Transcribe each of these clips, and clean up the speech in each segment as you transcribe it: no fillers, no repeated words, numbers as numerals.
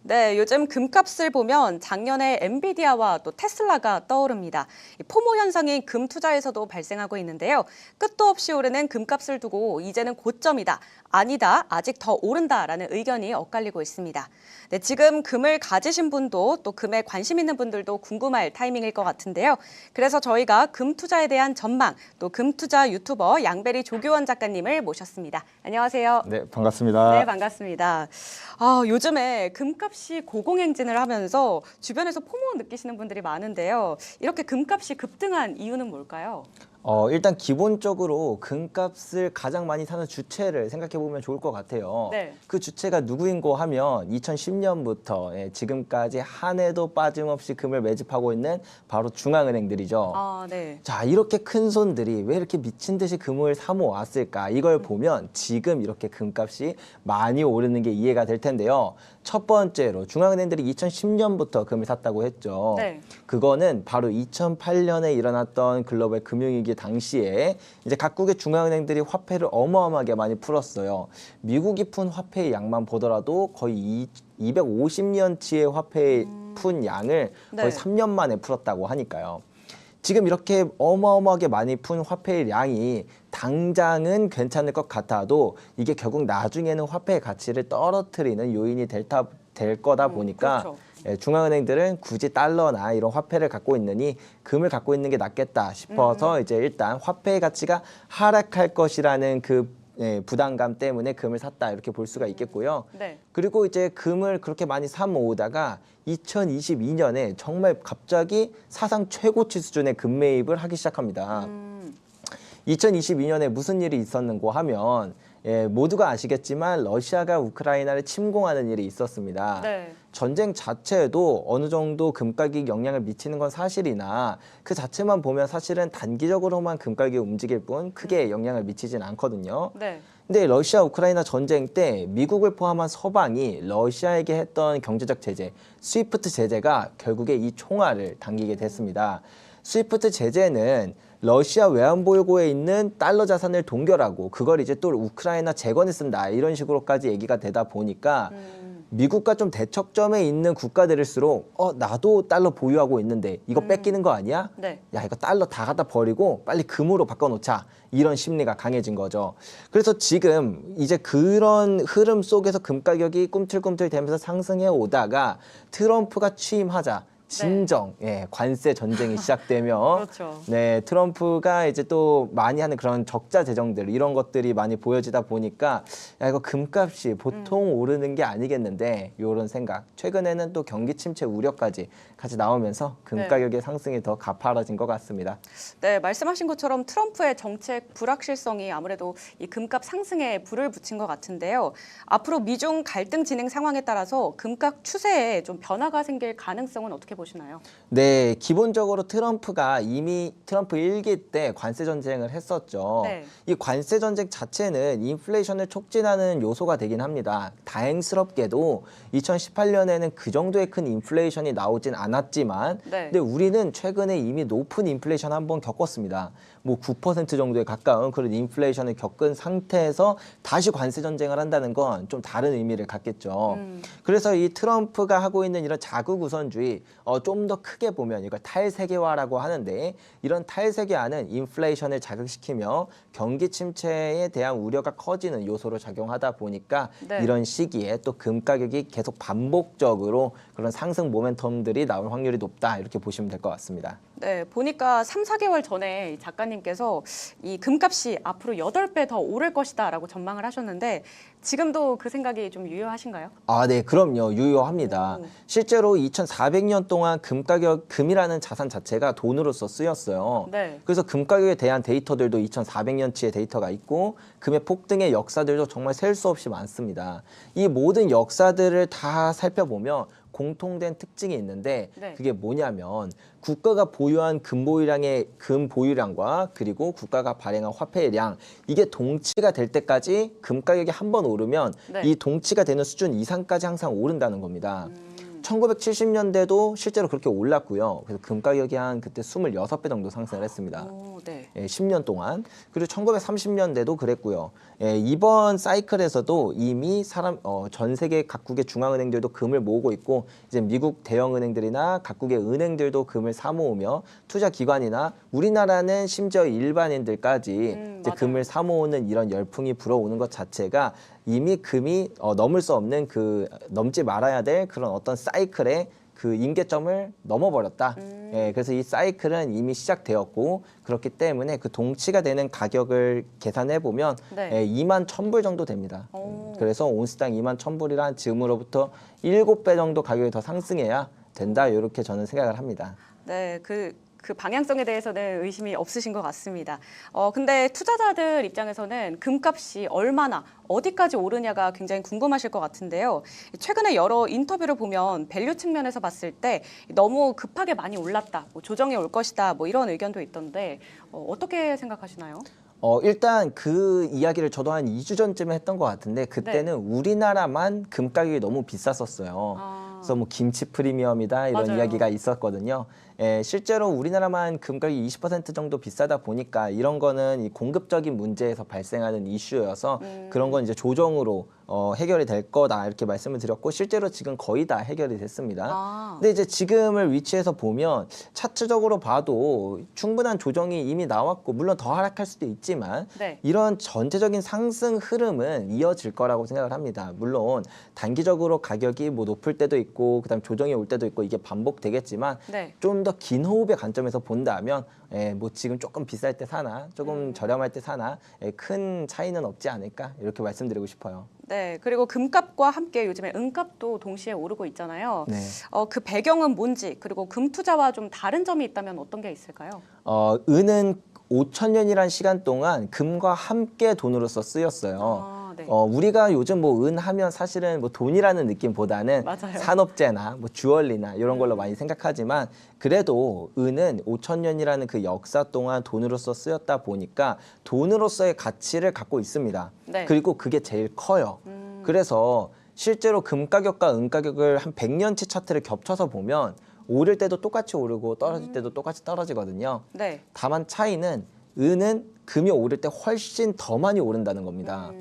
네, 요즘 금값을 보면 작년에 엔비디아와 또 테슬라가 떠오릅니다. 이 포모 현상이 금 투자에서도 발생하고 있는데요. 끝도 없이 오르는 금값을 두고 이제는 고점이다, 아니다, 아직 더 오른다라는 의견이 엇갈리고 있습니다. 네, 지금 금을 가지신 분도 또 금에 관심 있는 분들도 궁금할 타이밍일 것 같은데요. 그래서 저희가 금 투자에 대한 전망, 또 금 투자 유튜버 양배리 조교원 작가님을 모셨습니다. 안녕하세요. 네, 반갑습니다. 네, 반갑습니다. 요즘에 금값이 고공행진을 하면서 주변에서 포모 느끼시는 분들이 많은데요. 이렇게 금값이 급등한 이유는 뭘까요? 일단 기본적으로 금값을 가장 많이 사는 주체를 생각해 보면 좋을 것 같아요. 네. 그 주체가 누구인고 하면 2010년부터 지금까지 한 해도 빠짐없이 금을 매집하고 있는 바로 중앙은행들이죠. 네. 자, 이렇게 큰 손들이 왜 이렇게 미친 듯이 금을 사 모았을까? 이걸 보면 지금 이렇게 금값이 많이 오르는 게 이해가 될 텐데요. 첫 번째로 중앙은행들이 2010년부터 금을 샀다고 했죠. 네. 그거는 바로 2008년에 일어났던 글로벌 금융위기 당시에 이제 각국의 중앙은행들이 화폐를 어마어마하게 많이 풀었어요. 미국이 푼 화폐의 양만 보더라도 거의 250년치의 화폐 푼 양을 거의 네. 3년 만에 풀었다고 하니까요. 지금 이렇게 어마어마하게 많이 푼 화폐의 양이 당장은 괜찮을 것 같아도 이게 결국 나중에는 화폐의 가치를 떨어뜨리는 요인이 될 거다 보니까 그렇죠. 중앙은행들은 굳이 달러나 이런 화폐를 갖고 있느니 금을 갖고 있는 게 낫겠다 싶어서 이제 일단 화폐의 가치가 하락할 것이라는 그 부담감 때문에 금을 샀다 이렇게 볼 수가 있겠고요. 네. 그리고 이제 금을 그렇게 많이 사 모으다가 2022년에 정말 갑자기 사상 최고치 수준의 금 매입을 하기 시작합니다. 2022년에 무슨 일이 있었는고 하면 모두가 아시겠지만 러시아가 우크라이나를 침공하는 일이 있었습니다. 네. 전쟁 자체에도 어느 정도 금가격에 영향을 미치는 건 사실이나 그 자체만 보면 사실은 단기적으로만 금가격이 움직일 뿐 크게 영향을 미치진 않거든요. 네. 근데 러시아 우크라이나 전쟁 때 미국을 포함한 서방이 러시아에게 했던 경제적 제재, 스위프트 제재가 결국에 이 총알을 당기게 됐습니다. 스위프트 제재는 러시아 외환보유고에 있는 달러 자산을 동결하고 그걸 이제 또 우크라이나 재건에 쓴다 이런 식으로까지 얘기가 되다 보니까 미국과 좀 대척점에 있는 국가들일수록 나도 달러 보유하고 있는데 이거 뺏기는 거 아니야? 네. 야, 이거 달러 다 갖다 버리고 빨리 금으로 바꿔놓자. 이런 심리가 강해진 거죠. 그래서 지금 이제 그런 흐름 속에서 금 가격이 꿈틀꿈틀 되면서 상승해 오다가 트럼프가 취임하자 진정 관세 전쟁이 시작되며 그렇죠. 네, 트럼프가 이제 또 많이 하는 그런 적자 재정들 이런 것들이 많이 보여지다 보니까 야, 이거 금값이 보통 오르는 게 아니겠는데 이런 생각. 최근에는 또 경기 침체 우려까지 같이 나오면서 금 네. 가격의 상승이 더 가파라진 것 같습니다. 네, 말씀하신 것처럼 트럼프의 정책 불확실성이 아무래도 이 금값 상승에 불을 붙인 것 같은데요. 앞으로 미중 갈등 진행 상황에 따라서 금값 추세에 좀 변화가 생길 가능성은 어떻게 보시나요? 네, 기본적으로 트럼프가 이미 트럼프 1기 때 관세 전쟁을 했었죠. 네. 이 관세 전쟁 자체는 인플레이션을 촉진하는 요소가 되긴 합니다. 다행스럽게도 2018년에는 그 정도의 큰 인플레이션이 나오진 않았지만 네. 근데 우리는 최근에 이미 높은 인플레이션 한번 겪었습니다. 뭐 9% 정도에 가까운 그런 인플레이션을 겪은 상태에서 다시 관세 전쟁을 한다는 건 좀 다른 의미를 갖겠죠. 그래서 이 트럼프가 하고 있는 이런 자국 우선주의 좀 더 크게 보면 이걸 탈세계화라고 하는데 이런 탈세계화는 인플레이션을 자극시키며 경기 침체에 대한 우려가 커지는 요소로 작용하다 보니까 네. 이런 시기에 또 금 가격이 계속 반복적으로 그런 상승 모멘텀들이 나올 확률이 높다 이렇게 보시면 될 것 같습니다. 네, 보니까 3, 4개월 전에 이 작가님께서 이 금값이 앞으로 8배 더 오를 것이다라고 전망을 하셨는데 지금도 그 생각이 좀 유효하신가요? 아, 네, 그럼요. 유효합니다. 실제로 2,400년 동안 금이라는 자산 자체가 돈으로서 쓰였어요. 네. 그래서 금 가격에 대한 데이터들도 2,400년치의 데이터가 있고 금의 폭등의 역사들도 정말 셀 수 없이 많습니다. 이 모든 역사들을 다 살펴보면 공통된 특징이 있는데 네. 그게 뭐냐면 국가가 보유한 금 보유량과 그리고 국가가 발행한 화폐의 량 이게 동치가 될 때까지 금 가격이 한 번 오르면 네. 이 동치가 되는 수준 이상까지 항상 오른다는 겁니다. 1970년대도 실제로 그렇게 올랐고요. 그래서 금 가격이 한 그때 26배 정도 상승을 했습니다. 오, 네. 10년 동안. 그리고 1930년대도 그랬고요. 이번 사이클에서도 이미 전 세계 각국의 중앙은행들도 금을 모으고 있고 이제 미국 대형은행들이나 각국의 은행들도 금을 사모으며 투자 기관이나 우리나라는 심지어 일반인들까지 이제 맞아요. 금을 사모으는 이런 열풍이 불어오는 것 자체가 이미 금이 넘을 수 없는 넘지 말아야 될 그런 어떤 사이클의 그 임계점을 넘어버렸다. 그래서 이 사이클은 이미 시작되었고 그렇기 때문에 그 동치가 되는 가격을 계산해 보면 네. 2만 1,000불 정도 됩니다. 오. 그래서 온스당 2만 1,000불이란 지금으로부터 7배 정도 가격이 더 상승해야 된다. 이렇게 저는 생각을 합니다. 네, 그 방향성에 대해서는 의심이 없으신 것 같습니다. 근데 투자자들 입장에서는 금값이 얼마나 어디까지 오르냐가 굉장히 궁금하실 것 같은데요. 최근에 여러 인터뷰를 보면 밸류 측면에서 봤을 때 너무 급하게 많이 올랐다, 뭐 조정이 올 것이다, 뭐 이런 의견도 있던데 어떻게 생각하시나요? 일단 그 이야기를 저도 한 2주 전쯤에 했던 것 같은데 그때는 우리나라만 금 가격이 너무 비쌌었어요. 그래서 뭐 김치 프리미엄이다 이런 맞아요. 이야기가 있었거든요. 실제로 우리나라만 금 가격이 20% 정도 비싸다 보니까 이런 거는 이 공급적인 문제에서 발생하는 이슈여서 그런 건 이제 조정으로 해결이 될 거다 이렇게 말씀을 드렸고 실제로 지금 거의 다 해결이 됐습니다. 근데 이제 지금을 위치해서 보면 차트적으로 봐도 충분한 조정이 이미 나왔고 물론 더 하락할 수도 있지만 네. 이런 전체적인 상승 흐름은 이어질 거라고 생각을 합니다. 물론 단기적으로 가격이 뭐 높을 때도 있고 그다음 조정이 올 때도 있고 이게 반복되겠지만 네. 좀 더 긴 호흡의 관점에서 본다면 뭐 지금 조금 비쌀 때 사나 조금 저렴할 때 사나 큰 차이는 없지 않을까 이렇게 말씀드리고 싶어요. 네, 그리고 금값과 함께 요즘에 은값도 동시에 오르고 있잖아요. 네. 그 배경은 뭔지 그리고 금 투자와 좀 다른 점이 있다면 어떤 게 있을까요? 은은 5,000년이란 시간 동안 금과 함께 돈으로서 쓰였어요. 네. 우리가 요즘 뭐 은 하면 사실은 뭐 돈이라는 느낌보다는 맞아요. 산업재나 뭐 주얼리나 이런 걸로 많이 생각하지만 그래도 은은 5,000년이라는 그 역사 동안 돈으로서 쓰였다 보니까 돈으로서의 가치를 갖고 있습니다. 네. 그리고 그게 제일 커요. 그래서 실제로 금 가격과 은 가격을 한 100년치 차트를 겹쳐서 보면 오를 때도 똑같이 오르고 떨어질 때도 똑같이 떨어지거든요. 네. 다만 차이는 은은 금이 오를 때 훨씬 더 많이 오른다는 겁니다.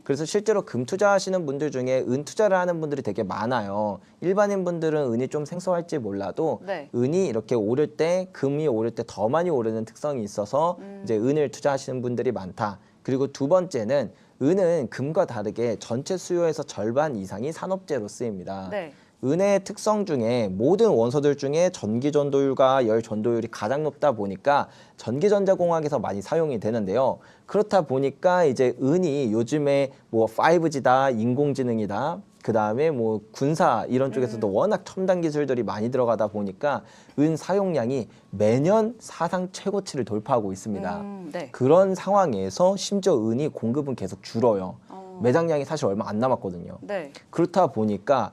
그래서 실제로 금 투자하시는 분들 중에 은 투자를 하는 분들이 되게 많아요. 일반인 분들은 은이 좀 생소할지 몰라도 네. 은이 이렇게 오를 때 금이 오를 때 더 많이 오르는 특성이 있어서 이제 은을 투자하시는 분들이 많다. 그리고 두 번째는 은은 금과 다르게 전체 수요에서 절반 이상이 산업재로 쓰입니다. 네. 은의 특성 중에 모든 원소들 중에 전기 전도율과 열 전도율이 가장 높다 보니까 전기전자공학에서 많이 사용이 되는데요. 그렇다 보니까 이제 은이 요즘에 뭐 5G다, 인공지능이다, 그 다음에 뭐 군사 이런 쪽에서도 워낙 첨단 기술들이 많이 들어가다 보니까 은 사용량이 매년 사상 최고치를 돌파하고 있습니다. 네. 그런 상황에서 심지어 은이 공급은 계속 줄어요. 매장량이 사실 얼마 안 남았거든요. 네. 그렇다 보니까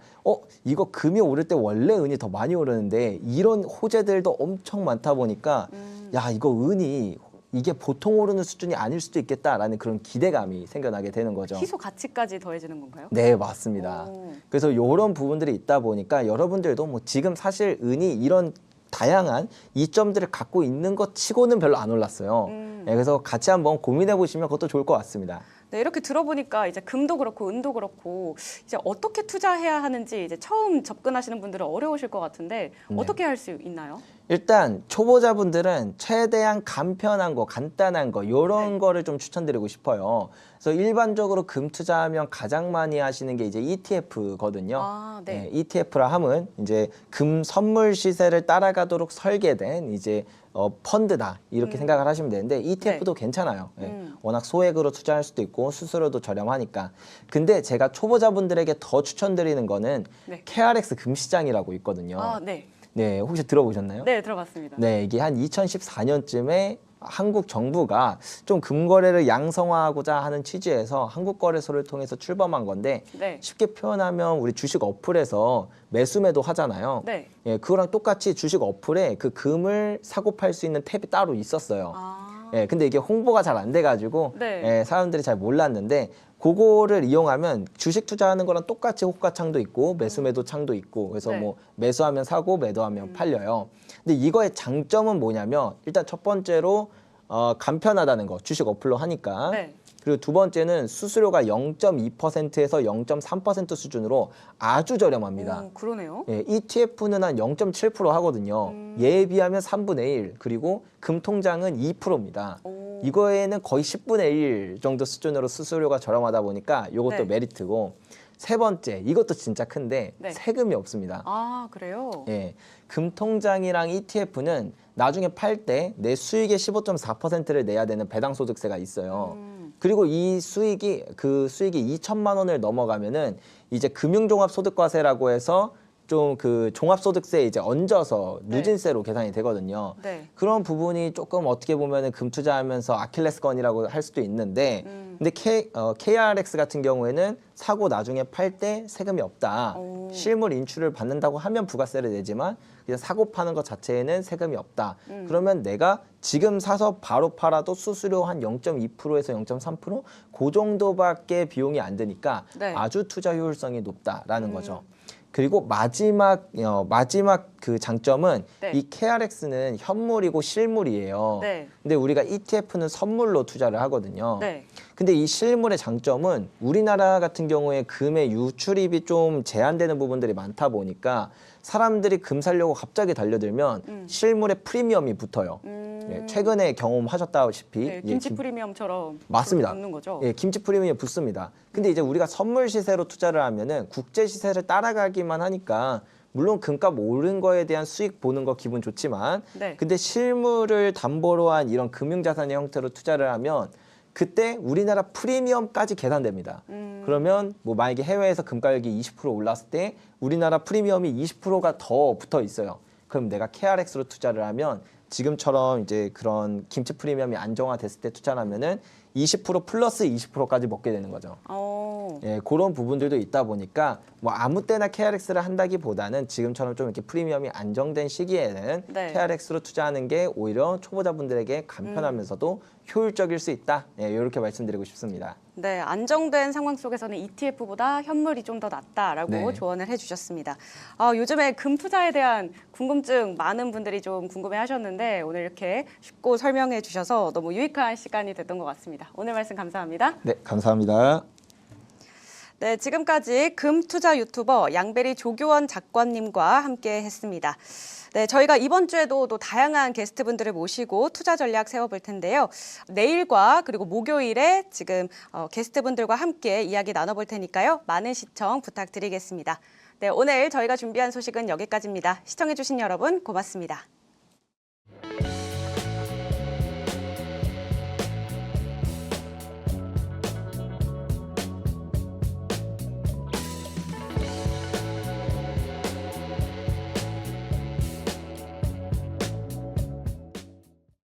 이거 금이 오를 때 원래 은이 더 많이 오르는데 이런 호재들도 엄청 많다 보니까 야 이거 은이 이게 보통 오르는 수준이 아닐 수도 있겠다라는 그런 기대감이 생겨나게 되는 거죠. 희소 가치까지 더해지는 건가요? 네, 맞습니다. 그래서 이런 부분들이 있다 보니까 여러분들도 뭐 지금 사실 은이 이런 다양한 이점들을 갖고 있는 것 치고는 별로 안 올랐어요. 네, 그래서 같이 한번 고민해 보시면 그것도 좋을 것 같습니다. 네, 이렇게 들어보니까 이제 금도 그렇고 은도 그렇고 이제 어떻게 투자해야 하는지 이제 처음 접근하시는 분들은 어려우실 것 같은데 어떻게 할 수 있나요? 일단 초보자분들은 최대한 간편한 거, 간단한 거 이런 거를 좀 추천드리고 싶어요. 그래서 일반적으로 금 투자하면 가장 많이 하시는 게 이제 ETF거든요. 네. ETF라 함은 이제 금 선물 시세를 따라가도록 설계된 이제 펀드다 이렇게 생각을 하시면 되는데 ETF도 괜찮아요. 워낙 소액으로 투자할 수도 있고 수수료도 저렴하니까. 근데 제가 초보자분들에게 더 추천드리는 거는 KRX 금시장이라고 있거든요. 네. 네, 혹시 들어보셨나요? 네, 들어봤습니다. 네, 이게 한 2014년쯤에 한국 정부가 좀 금거래를 양성화하고자 하는 취지에서 한국거래소를 통해서 출범한 건데 쉽게 표현하면 우리 주식 어플에서 매수매도 하잖아요. 그거랑 똑같이 주식 어플에 그 금을 사고 팔 수 있는 탭이 따로 있었어요. 예, 근데 이게 홍보가 잘 안 돼가지고 네. 예, 사람들이 잘 몰랐는데 그거를 이용하면 주식 투자하는 거랑 똑같이 호가창도 있고 매수 매도 창도 있고 그래서 네. 뭐 매수하면 사고 매도하면 팔려요. 근데 이거의 장점은 뭐냐면 일단 첫 번째로 간편하다는 거 주식 어플로 하니까. 네. 그리고 두 번째는 수수료가 0.2%에서 0.3% 수준으로 아주 저렴합니다. 그러네요. 예, ETF는 한 0.7% 하거든요. 얘에 비하면 3분의 1, 그리고 금통장은 2%입니다. 오. 이거에는 거의 10분의 1 정도 수준으로 수수료가 저렴하다 보니까 이것도 네. 메리트고 세 번째, 이것도 진짜 큰데 네. 세금이 없습니다. 아, 그래요? 예, 금통장이랑 ETF는 나중에 팔 때 내 수익의 15.4%를 내야 되는 배당소득세가 있어요. 그리고 이 수익이 그 수익이 2천만 원을 넘어가면은 이제 금융종합소득과세라고 해서 좀 그 종합소득세에 이제 얹어서 네. 누진세로 계산이 되거든요. 네. 그런 부분이 조금 어떻게 보면은 금투자하면서 아킬레스건이라고 할 수도 있는데, 근데 KRX 같은 경우에는 사고 나중에 팔 때 세금이 없다. 오. 실물 인출을 받는다고 하면 부가세를 내지만 그냥 사고 파는 것 자체에는 세금이 없다. 그러면 내가 지금 사서 바로 팔아도 수수료 한 0.2%에서 0.3%? 그 정도밖에 비용이 안 드니까 네. 아주 투자 효율성이 높다라는 거죠. 그리고 마지막 그 장점은 네. 이 KRX는 현물이고 실물이에요. 네. 근데 우리가 ETF는 선물로 투자를 하거든요. 네. 근데 이 실물의 장점은 우리나라 같은 경우에 금의 유출입이 좀 제한되는 부분들이 많다 보니까 사람들이 금 사려고 갑자기 달려들면 실물에 프리미엄이 붙어요. 예, 최근에 경험하셨다시피 네, 김치 프리미엄처럼 맞습니다. 붙는 거죠. 예, 김치 프리미엄이 붙습니다. 근데 이제 우리가 선물 시세로 투자를 하면은 국제 시세를 따라가기만 하니까 물론 금값 오른 거에 대한 수익 보는 거 기분 좋지만 네. 근데 실물을 담보로 한 이런 금융자산의 형태로 투자를 하면 그때 우리나라 프리미엄까지 계산됩니다. 그러면 뭐 만약에 해외에서 금 가격이 20% 올랐을 때 우리나라 프리미엄이 20%가 더 붙어 있어요. 그럼 내가 KRX로 투자를 하면 지금처럼 이제 그런 김치 프리미엄이 안정화됐을 때 투자를 하면은 20% 플러스 20%까지 먹게 되는 거죠. 예, 그런 부분들도 있다 보니까 뭐 아무 때나 KRX를 한다기보다는 지금처럼 좀 이렇게 프리미엄이 안정된 시기에는 네. KRX로 투자하는 게 오히려 초보자분들에게 간편하면서도 효율적일 수 있다. 예, 이렇게 말씀드리고 싶습니다. 네, 안정된 상황 속에서는 ETF보다 현물이 좀 더 낫다라고 네. 조언을 해주셨습니다. 요즘에 금 투자에 대한 궁금증 많은 분들이 좀 궁금해하셨는데 오늘 이렇게 쉽고 설명해 주셔서 너무 유익한 시간이 됐던 것 같습니다. 오늘 말씀 감사합니다. 네, 감사합니다. 네, 지금까지 금 투자 유튜버 양배리 조교원 작가님과 함께 했습니다. 네, 저희가 이번 주에도 또 다양한 게스트분들을 모시고 투자 전략 세워볼 텐데요. 내일과 그리고 목요일에 지금 게스트분들과 함께 이야기 나눠볼 테니까요. 많은 시청 부탁드리겠습니다. 네, 오늘 저희가 준비한 소식은 여기까지입니다. 시청해주신 여러분 고맙습니다.